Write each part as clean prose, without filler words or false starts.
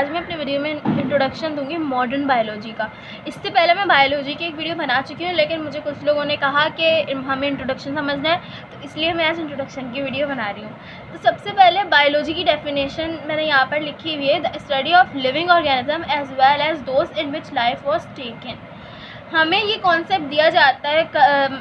आज मैं अपने वीडियो में इंट्रोडक्शन दूंगी मॉडर्न बायोलॉजी का। इससे पहले मैं बायोलॉजी की एक वीडियो बना चुकी हूँ, लेकिन मुझे कुछ लोगों ने कहा कि हमें इंट्रोडक्शन समझना है, तो इसलिए मैं आज इंट्रोडक्शन की वीडियो बना रही हूँ। तो सबसे पहले बायोलॉजी की डेफिनेशन मैंने यहाँ पर लिखी हुई है, the study of living organism as well as those in which life was taken. हमें ये कॉन्सेप्ट दिया जाता है,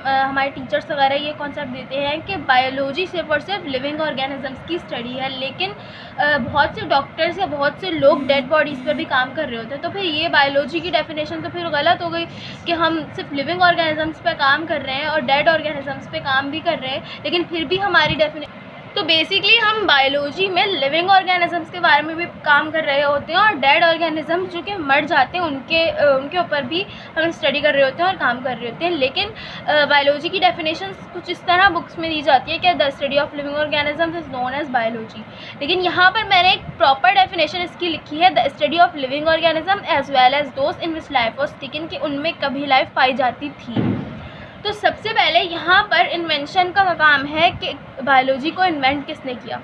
हमारे टीचर्स वगैरह ये कॉन्सेप्ट देते हैं कि बायोलॉजी सिर्फ और सिर्फ लिविंग ऑर्गेनिजम्स की स्टडी है, लेकिन बहुत से डॉक्टर्स या बहुत से लोग डेड बॉडीज़ पर भी काम कर रहे होते हैं। तो फिर ये बायोलॉजी की डेफिनेशन तो फिर गलत हो गई कि हम सिर्फ लिविंग ऑर्गेनिजम्स पे काम कर रहे हैं और डेड ऑर्गेनिजम्स पे काम भी कर रहे हैं, लेकिन फिर भी हमारी डेफिनेशन। तो बेसिकली हम बायोलॉजी में लिविंग ऑर्गेनिजम्स के बारे में भी काम कर रहे होते हैं और डेड ऑर्गेनिजम्स जो कि मर जाते हैं उनके ऊपर भी हम स्टडी कर रहे होते हैं और काम कर रहे होते हैं। लेकिन बायोलॉजी की डेफिनेशन कुछ इस तरह बुक्स में दी जाती है कि the study of living organisms is known as biology, लेकिन यहाँ पर मैंने एक प्रॉपर डेफिनेशन इसकी लिखी है, the study of living organism as well as those in which life was taken, कि उनमें कभी लाइफ पाई जाती थी। तो सबसे पहले यहाँ पर इन्वेंशन का काम है कि बायोलॉजी को इन्वेंट किसने किया।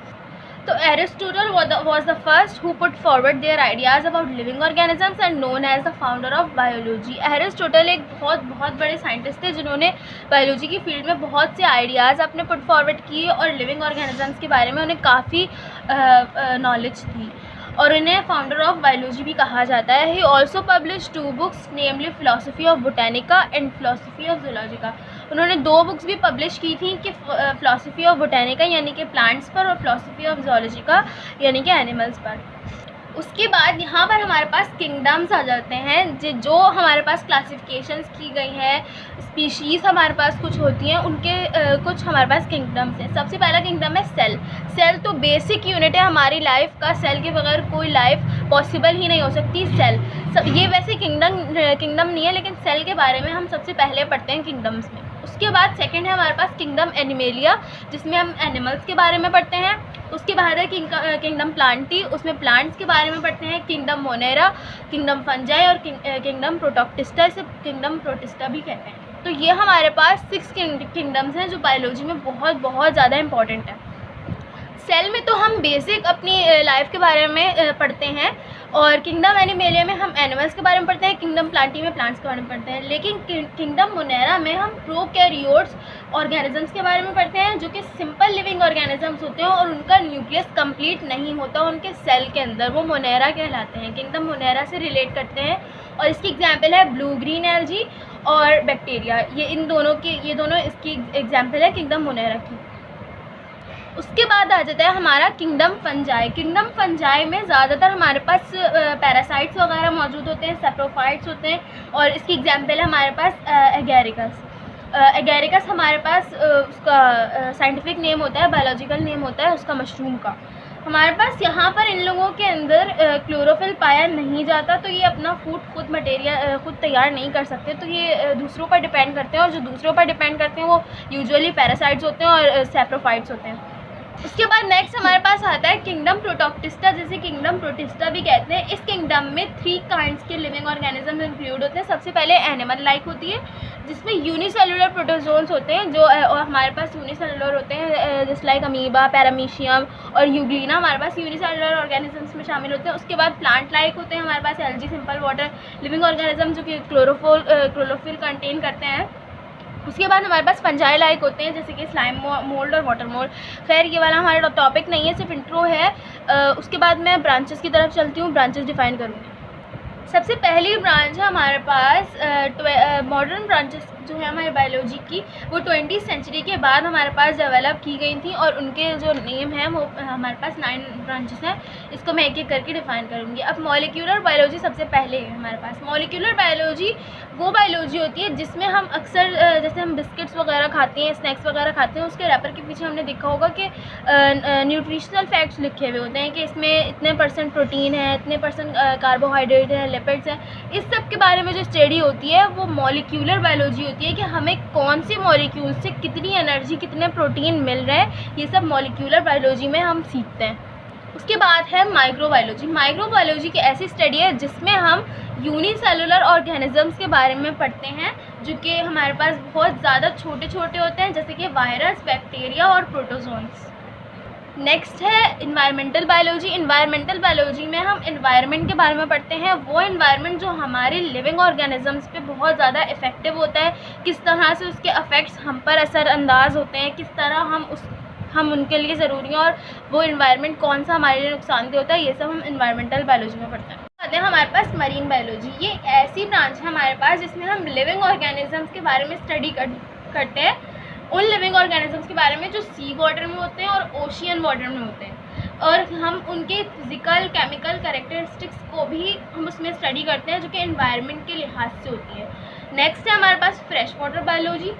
तो Aristotle was the first who put forward their ideas about living organisms and known as the founder of biology। Aristotle एक बहुत बड़े साइंटिस्ट थे जिन्होंने बायोलॉजी की फील्ड में बहुत से आइडियाज़ अपने पुट फॉरवर्ड किए और लिविंग ऑर्गेनिजम्स के बारे में उन्हें काफ़ी नॉलेज थी और इन्हें फाउंडर ऑफ बायोलॉजी भी कहा जाता है। He also publish 2 books, namely philosophy of botanica and philosophy of zoologica. उन्होंने 2 बुक्स भी पब्लिश की थी कि फिलोसफी ऑफ बोटेनिका यानी कि प्लांट्स पर और फिलोसफी ऑफ जूलॉजिका यानी कि एनिमल्स पर। उसके बाद यहाँ पर हमारे पास किंगडम्स आ जाते हैं, जो हमारे पास क्लासिफिकेशंस की गई हैं, स्पीशीज़ हमारे पास कुछ होती हैं, उनके कुछ हमारे पास किंगडम्स हैं। सबसे पहला किंगडम है सेल। सेल तो बेसिक यूनिट है हमारी लाइफ का, सेल के बगैर कोई लाइफ पॉसिबल ही नहीं हो सकती। सेल ये वैसे किंगडम नहीं है, लेकिन सेल के बारे में हम सबसे पहले पढ़ते हैं किंगडम्स में। उसके बाद सेकंड है हमारे पास किंगडम एनिमेलिया, जिसमें हम एनिमल्स के बारे में पढ़ते हैं। उसके बाद है किंगडम प्लांटी, उसमें प्लांट्स के बारे में पढ़ते हैं। किंगडम मोनेरा, किंगडम फंजाई और किंगडम प्रोटोक्टिस्टा, इसे किंगडम प्रोटिस्टा भी कहते हैं। तो ये हमारे पास 6 किंगडम्स हैं जो बायोलॉजी में बहुत ज़्यादा इंपॉर्टेंट है। सेल में तो हम बेसिक अपनी लाइफ के बारे में पढ़ते हैं और किंगडम एनिमेलिया में हम एनिमल्स के बारे में पढ़ते हैं, किंगडम प्लांटी में प्लांट्स के बारे में पढ़ते हैं। लेकिन किंगडम मोनेरा में हम प्रोकैरियोट्स ऑर्गेनिजम्स के बारे में पढ़ते हैं, जो कि सिंपल लिविंग ऑर्गेनिजम्स होते हैं और उनका न्यूक्लियस कंप्लीट नहीं होता उनके सेल के अंदर, वो मोनेरा कहलाते हैं। किंगडम मोनेरा से रिलेट करते हैं और इसकी एग्जाम्पल है ब्लू ग्रीन एल्गी और बैक्टीरिया। ये दोनों इसकी एग्जाम्पल है किंगडम मोनेरा की। उसके बाद आ जाता है हमारा किंगडम फंजाई। किंगडम फंजाई में ज़्यादातर हमारे पास पैरासाइट्स वगैरह मौजूद होते हैं, सेप्रोफाइट्स होते हैं और इसकी एग्जांपल है हमारे पास एगेरिकस। एगेरिकस हमारे पास उसका साइंटिफिक नेम होता है, बायोलॉजिकल नेम होता है उसका मशरूम का। हमारे पास यहाँ पर इन लोगों के अंदर क्लोरोफिल पाया नहीं जाता, तो ये अपना फूड खुद तैयार नहीं कर सकते, तो ये दूसरों पर डिपेंड करते हैं और जो दूसरों पर डिपेंड करते हैं वो यूजुअली पैरासाइट्स होते हैं और सेप्रोफाइट्स होते हैं। उसके बाद नेक्स्ट हमारे पास आता है किंगडम प्रोटोक्टिस्टा, जिसे किंगडम प्रोटिस्टा भी कहते हैं। इस किंगडम में 3 काइंड्स के लिविंग ऑर्गेनिज्म इंक्लूड होते हैं। सबसे पहले एनिमल लाइक होती है, जिसमें यूनिसेलुलर प्रोटोजोन्स होते हैं, जो और हमारे पास यूनिसेलुलर होते हैं, जस्ट लाइक अमीबा, पैरामीशियम और यूग्लिना हमारे पास यूनिसेलुलर ऑर्गेनिजम्स में शामिल होते हैं। उसके बाद प्लांट लाइक होते हैं हमारे पास algae, simple water living organism जो कि क्लोरोफिल कंटेन करते हैं। उसके बाद हमारे पास फंजाई लाइक होते हैं, जैसे कि स्लाइम मोल्ड और वाटर मोल्ड। खैर ये वाला हमारा टॉपिक नहीं है, सिर्फ इंट्रो है। उसके बाद मैं ब्रांचेस की तरफ चलती हूँ, ब्रांचेस डिफाइन करूँगी। सबसे पहली ब्रांच है हमारे पास मॉडर्न ब्रांचेस जो है हमारी बायोलॉजी की, वो 20वीं सेंचुरी के बाद हमारे पास डेवलप की गई थी और उनके जो नेम है वो हमारे पास 9 ब्रांचेस हैं। इसको मैं एक एक करके डिफाइन करूँगी। अब मॉलिक्यूलर बायोलॉजी सबसे पहले है हमारे पास। मॉलिक्यूलर बायोलॉजी वो बायोलॉजी होती है जिसमें हम अक्सर जैसे हम बिस्किट्स वगैरह खाते हैं, स्नैक्स वगैरह खाते हैं, उसके रैपर के पीछे हमने देखा होगा कि न्यूट्रिशनल फैक्ट्स लिखे हुए होते हैं कि इसमें इतने % प्रोटीन है, इतने % कार्बोहाइड्रेट है, लिपिड्स हैं। इस सब के बारे में जो स्टडी होती है वो मॉलिक्यूलर बायोलॉजी होती है कि हमें कौन से मॉलिक्यूल से कितनी एनर्जी, कितने प्रोटीन मिल रहे हैं, ये सब मॉलिक्यूलर बायोलॉजी में हम सीखते हैं। उसके बाद है माइक्रोबायोलॉजी। माइक्रोबायोलॉजी की ऐसी स्टडी है जिसमें हम यूनिसेलुलर ऑर्गेनिजम्स के बारे में पढ़ते हैं, जो कि हमारे पास बहुत ज़्यादा छोटे छोटे होते हैं, जैसे कि वायरस, बैक्टीरिया और प्रोटोजोन्स। नेक्स्ट है इन्वायरमेंटल बायोलॉजी। इन्वायरमेंटल बायोलॉजी में हम इन्वायरमेंट के बारे में पढ़ते हैं, वो इन्वायरमेंट जो हमारे लिविंग ऑर्गेनिजम्स पे बहुत ज़्यादा इफ़ेक्टिव होता है, किस तरह से उसके अफेक्ट्स हम पर असरअंदाज होते हैं, किस तरह हम उनके लिए ज़रूरी हैं, और वो इन्वायरमेंट कौन सा हमारे लिए नुकसानदेह होता है, ये सब हम इन्वायरमेंटल बायोलॉजी में पढ़ते हैं। आते हैं हमारे पास मरीन बायोलॉजी। ये ऐसी ब्रांच है हमारे पास जिसमें हम लिविंग ऑर्गेनिजम्स के बारे में स्टडी करते हैं, उन लिविंग ऑर्गेनिजम्स के बारे में जो सी वाटर में होते हैं और ओशियन वाटर में होते हैं, और हम उनके फिज़िकल केमिकल कैरेक्टरिस्टिक्स को भी हम उसमें स्टडी करते हैं जो कि एनवायरनमेंट के लिहाज से होती है। नेक्स्ट है हमारे पास फ्रेश वाटर बायोलॉजी।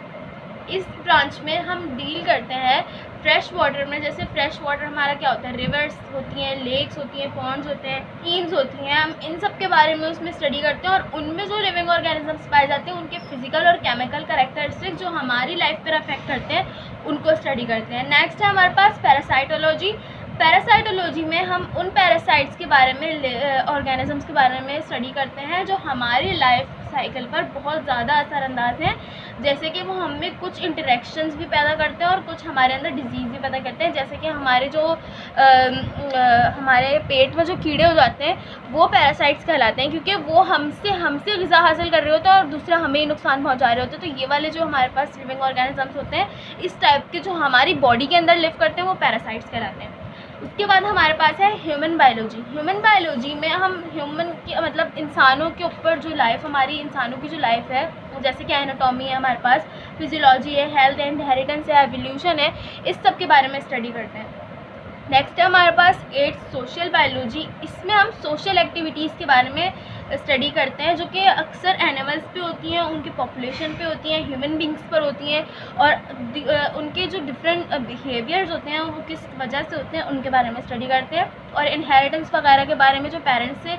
इस ब्रांच में हम डील करते हैं फ्रेश वाटर में, जैसे फ्रेश वाटर हमारा क्या होता है, रिवर्स होती हैं, लेक्स होती हैं, पॉन्ड्स होते हैं, स्ट्रीम्स होती हैं, हम इन सब के बारे में उसमें स्टडी करते हैं, और उनमें जो लिविंग ऑर्गेनिजम्स पाए जाते हैं उनके फिजिकल और केमिकल कैरेक्टरिस्टिक्स जो हमारी लाइफ पर अफेक्ट करते हैं उनको स्टडी करते हैं। नेक्स्ट है हमारे पास पैरासाइटोलॉजी। पैरासाइटोलॉजी में हम उन पैरासाइट्स के बारे में ऑर्गेनिजम्स के बारे में स्टडी करते हैं जो हमारी लाइफ साइकिल पर बहुत ज़्यादा असरअंदाज हैं, जैसे कि वो हमें कुछ इंटरेक्शंस भी पैदा करते हैं और कुछ हमारे अंदर डिजीज़ भी पैदा करते हैं, जैसे कि हमारे जो हमारे पेट में जो कीड़े हो जाते हैं वो पैरासाइट्स कहलाते हैं, क्योंकि वो हमसे ग़िज़ा हासिल कर रहे होते हैं और दूसरा हमें ही नुकसान पहुंचा रहे होते हैं। तो ये वाले जो हमारे पास लिविंग ऑर्गेनिजम्स होते हैं इस टाइप के जो हमारी बॉडी के अंदर लिव करते हैं वो पैरासाइट्स कहलाते हैं। उसके बाद हमारे पास है ह्यूमन बायोलॉजी। ह्यूमन बायोलॉजी में हम ह्यूमन की मतलब इंसानों के ऊपर जो लाइफ, हमारी इंसानों की जो लाइफ है, जैसे कि एनाटॉमी है हमारे पास, फिजियोलॉजी है, हेल्थ एंड इनहेरिटेंस है, एवोल्यूशन है, इस सब के बारे में स्टडी करते हैं। नेक्स्ट है हमारे पास 8 सोशल बायोलॉजी। इसमें हम सोशल एक्टिविटीज़ के बारे में स्टडी करते हैं जो कि अक्सर एनिमल्स पे होती हैं, उनकी पॉपुलेशन पे होती हैं, ह्यूमन बींग्स पर होती हैं, और उनके जो डिफरेंट बिहेवियर्स होते हैं वो किस वजह से होते हैं उनके बारे में स्टडी करते हैं, और इनहेरिटेंस वगैरह के बारे में जो पेरेंट्स से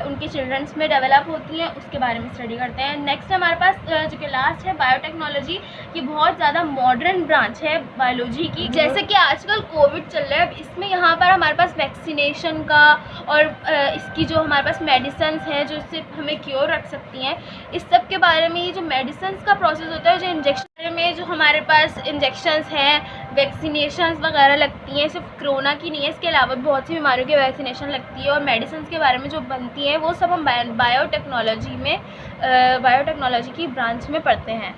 उनके चिल्ड्रंस में डेवलप होती हैं उसके बारे में स्टडी करते हैं। नेक्स्ट हमारे पास जो कि लास्ट है बायोटेक्नोलॉजी। ये बहुत ज़्यादा मॉडर्न ब्रांच है बायोलॉजी की। जैसे कि आजकल कोविड चल रहा है, इसमें यहाँ पर हमारे पास वैक्सीनेशन का और इसकी जो हमारे पास मेडिसिन है जो इससे हमें क्योर रख सकती हैं, इस सब के बारे में ये जो मेडिसिन का प्रोसेस होता है, जो इंजेक्शन में जो हमारे पास इंजेक्शंस हैं, वैक्सीनेशन वगैरह लगती हैं, सिर्फ कोरोना की नहीं है, इसके अलावा बहुत सी बीमारियों की वैक्सीनेशन लगती है, और मेडिसिन के बारे में जो बनती हैं वो सब हम बायोटेक्नोलॉजी की ब्रांच में पढ़ते हैं।